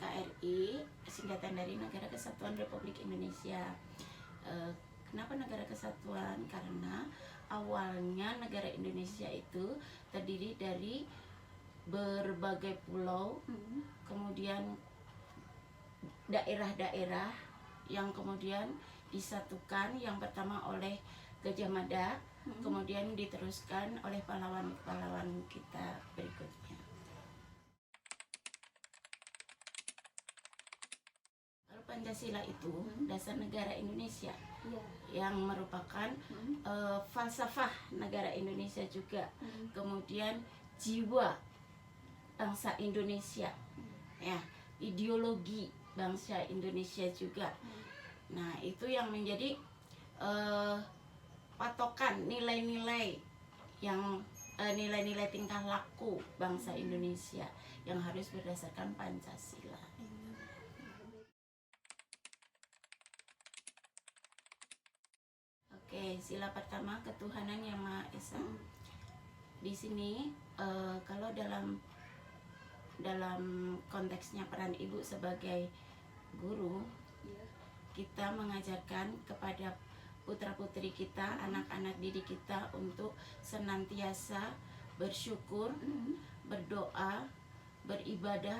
NKRI, singkatan dari Negara Kesatuan Republik Indonesia. Kenapa Negara Kesatuan? Karena awalnya negara Indonesia itu terdiri dari berbagai pulau, kemudian daerah-daerah yang kemudian disatukan, yang pertama oleh Gajah Mada, kemudian diteruskan oleh pahlawan-pahlawan kita berikutnya. Kalau Pancasila itu dasar negara Indonesia, yang merupakan falsafah negara Indonesia juga, kemudian jiwa bangsa Indonesia, ya, ideologi bangsa Indonesia juga. Nah, itu yang menjadi patokan nilai-nilai yang nilai-nilai tingkah laku bangsa Indonesia yang harus berdasarkan Pancasila. Oke, sila pertama, ketuhanan yang Maha Esa. Di sini kalau dalam konteksnya peran ibu sebagai guru, kita mengajarkan kepada putra-putri kita, anak-anak didik kita untuk senantiasa bersyukur, berdoa, beribadah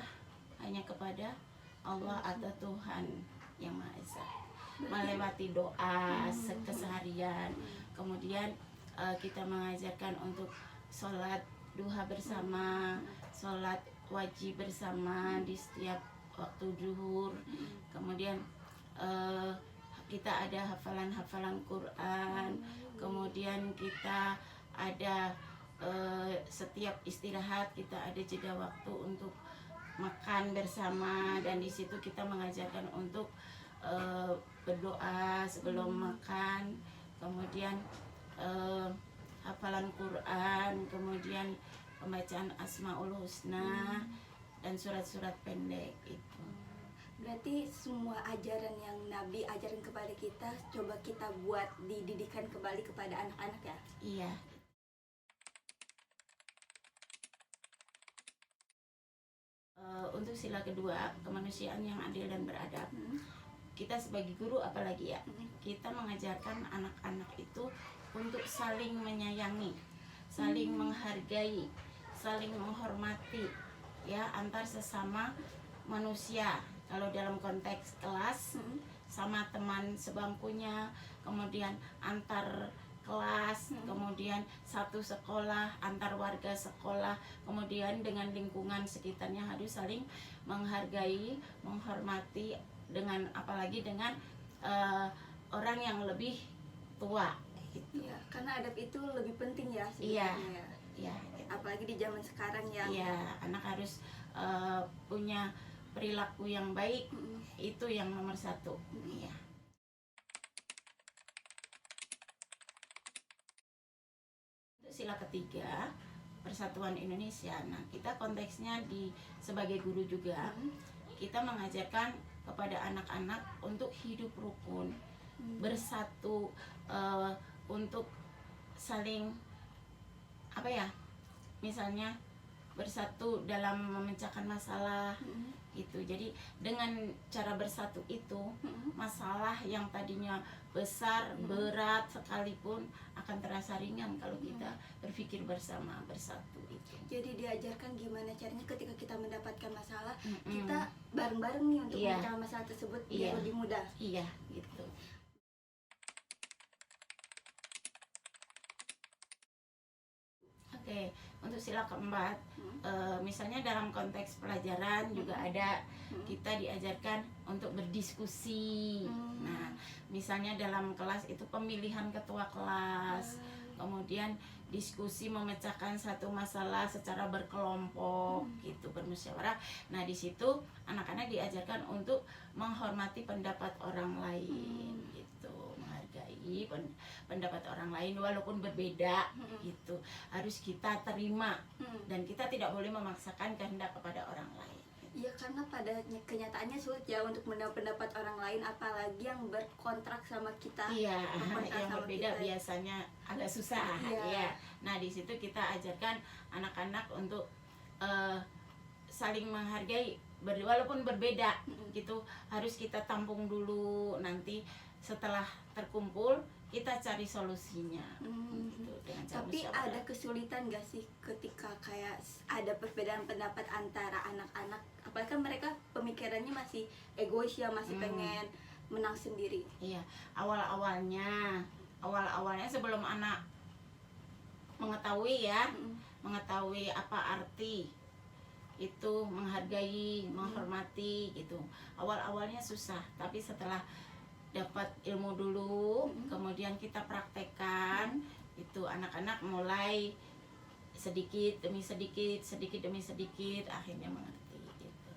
hanya kepada Allah atau Tuhan yang Maha Esa. Melewati doa keseharian, kemudian kita mengajarkan untuk sholat duha bersama, sholat wajib bersama di setiap waktu zuhur, kemudian kita ada hafalan-hafalan Quran, kemudian kita ada setiap istirahat kita ada jeda waktu untuk makan bersama, dan di situ kita mengajarkan untuk berdoa sebelum makan, kemudian hafalan Quran, kemudian pembacaan Asmaul Husna dan surat-surat pendek itu. Berarti semua ajaran yang Nabi ajarin kepada kita coba kita buat dididikan kembali kepada anak-anak ya? Iya. Untuk sila kedua, kemanusiaan yang adil dan beradab, kita sebagai guru apalagi ya, kita mengajarkan anak-anak itu untuk saling menyayangi, saling menghargai, saling menghormati, ya, antar sesama manusia. Kalau dalam konteks kelas sama teman sebangkunya, kemudian antar kelas, kemudian satu sekolah, antar warga sekolah, kemudian dengan lingkungan sekitarnya harus saling menghargai, menghormati, dengan apalagi dengan orang yang lebih tua. Gitu. Ya, karena adab itu lebih penting ya sebenarnya. Iya. Apalagi di zaman sekarang yang anak harus punya perilaku yang baik, itu yang nomor satu. Iya. Untuk sila ketiga, Persatuan Indonesia. Nah, kita konteksnya sebagai guru juga, kita mengajarkan kepada anak-anak untuk hidup rukun, bersatu, untuk saling misalnya bersatu dalam memecahkan masalah gitu. Jadi dengan cara bersatu itu, masalah yang tadinya besar, berat sekalipun akan terasa ringan kalau kita berpikir bersama, bersatu itu. Jadi diajarkan gimana caranya ketika kita mendapatkan masalah, kita bareng-bareng nih untuk memecahkan masalah tersebut biar lebih mudah. Iya, gitu. Oke, untuk sila keempat, misalnya dalam konteks pelajaran juga ada, kita diajarkan untuk berdiskusi. Nah, misalnya dalam kelas itu pemilihan ketua kelas, kemudian diskusi memecahkan satu masalah secara berkelompok, gitu, bermusyawarah. Nah, di situ anak-anak diajarkan untuk menghormati pendapat orang lain, gitu, menghargai pendapat orang lain walaupun berbeda, gitu, harus kita terima, dan kita tidak boleh memaksakan kehendak kepada orang lain. Iya, karena pada kenyataannya sulit ya untuk mendapat pendapat orang lain, apalagi yang berkontrak sama kita. Iya, yang berbeda kita biasanya agak susah. Iya. Nah, di situ kita ajarkan anak-anak untuk saling menghargai walaupun berbeda gitu, harus kita tampung dulu, nanti setelah terkumpul kita cari solusinya gitu, dengan cara Tapi musyawarah. ada kesulitan gak sih ketika kayak ada perbedaan pendapat antara anak-anak, apalagi kan mereka pemikirannya masih egois ya, masih pengen menang sendiri. Iya, awalnya sebelum anak mengetahui ya, mengetahui apa arti itu menghargai, menghormati gitu. Awalnya susah, tapi setelah dapat ilmu dulu, kemudian kita praktekkan, itu anak-anak mulai sedikit demi sedikit, akhirnya mengerti gitu.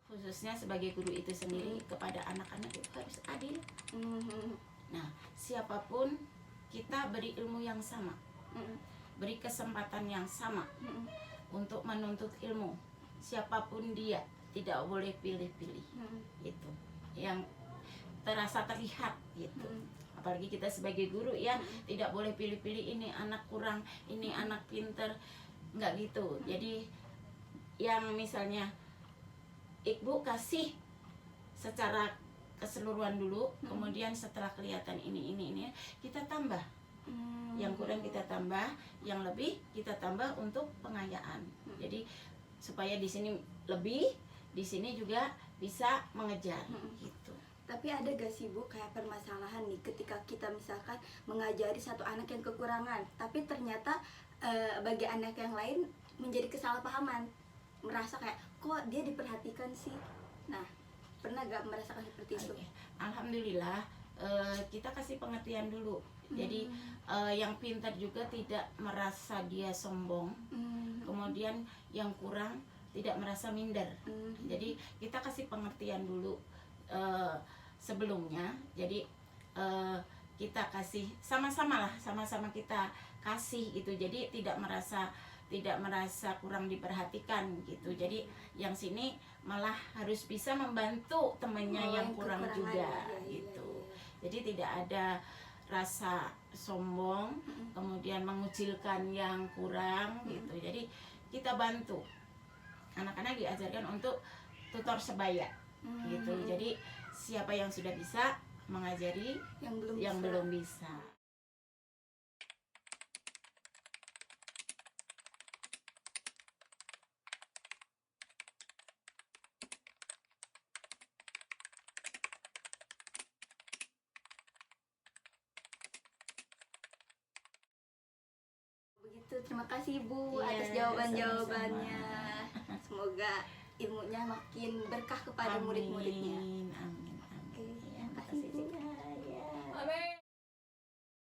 Khususnya sebagai guru itu sendiri, kepada anak-anak itu harus adil. Nah, siapapun kita beri ilmu yang sama, beri kesempatan yang sama untuk menuntut ilmu. Siapapun dia, tidak boleh pilih-pilih. Itu yang terlihat gitu. Apalagi kita sebagai guru ya, tidak boleh pilih-pilih, ini anak kurang, ini anak pinter, nggak gitu. Jadi yang misalnya Ibu kasih secara keseluruhan dulu, kemudian setelah kelihatan ini kita tambah. Yang kurang kita tambah, yang lebih kita tambah untuk pengayaan. Jadi supaya di sini lebih, di sini juga bisa mengejar gitu. Tapi ada gak sih Bu kayak permasalahan nih ketika kita misalkan mengajari satu anak yang kekurangan, tapi ternyata bagi anak yang lain menjadi kesalahpahaman, merasa kayak kok dia diperhatikan sih. Nah, pernah gak merasakan seperti itu? Alhamdulillah, kita kasih pengertian dulu. Jadi yang pintar juga tidak merasa dia sombong, kemudian yang kurang tidak merasa minder. Jadi kita kasih pengertian dulu sebelumnya. Jadi kita kasih sama-sama kita kasih gitu. Jadi tidak merasa kurang diperhatikan gitu. Jadi yang sini malah harus bisa membantu temannya yang kurang juga gitu. Jadi tidak ada rasa sombong, kemudian mengucilkan yang kurang gitu. Jadi kita bantu. Anak-anak diajarkan untuk tutor sebaya gitu. Jadi siapa yang sudah bisa mengajari yang belum bisa. Begitu, terima kasih Bu Iya, atas jawaban-jawabannya. sama-sama. Semoga ilmunya makin berkah kepada Amin. murid-muridnya.